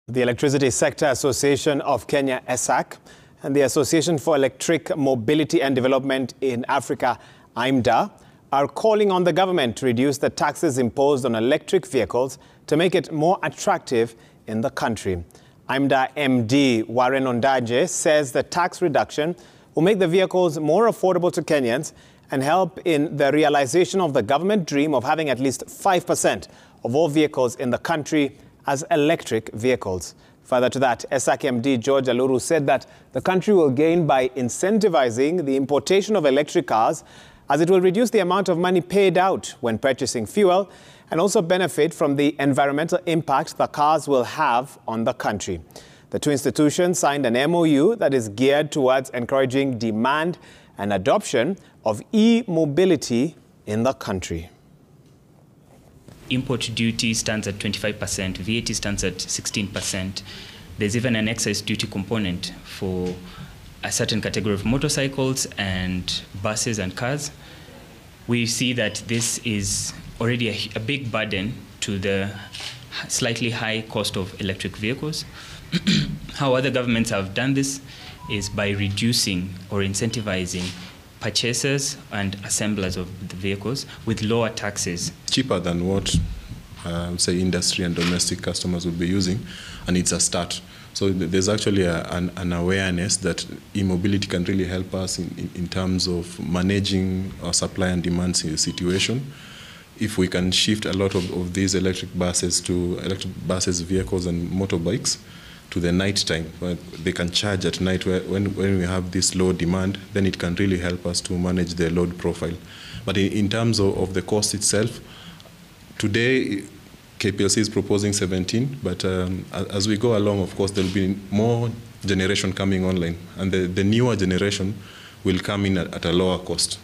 The Electricity Sector Association of Kenya, ESAK, and the Association for Electric Mobility and Development in Africa, AEMDA, are calling on the government to reduce the taxes imposed on electric vehicles to make it more attractive in the country. AEMDA MD Warren Ondaje says the tax reduction will make the vehicles more affordable to Kenyans and help in the realization of the government dream of having at least 5% of all vehicles in the country as electric vehicles. Further to that, ESAK MD George Aluru said that the country will gain by incentivizing the importation of electric cars, as it will reduce the amount of money paid out when purchasing fuel and also benefit from the environmental impact the cars will have on the country. The two institutions signed an MoU that is geared towards encouraging demand and adoption of e-mobility in the country. Import duty stands at 25%, VAT stands at 16%. There's even an excise duty component for a certain category of motorcycles and buses and cars. We see that this is already a big burden to the slightly high cost of electric vehicles. How other governments have done this is by reducing or incentivizing purchasers and assemblers of the vehicles with lower taxes. Cheaper than what say industry and domestic customers would be using, and it's a start. So there's actually an awareness that e-mobility can really help us in terms of managing our supply and demand situation. If we can shift a lot of these electric buses, vehicles and motorbikes to the night time, where they can charge at night when we have this low demand, then it can really help us to manage the load profile. But in terms of the cost itself, today KPLC is proposing 17, but as we go along, of course, there will be more generation coming online, and the newer generation will come in at a lower cost.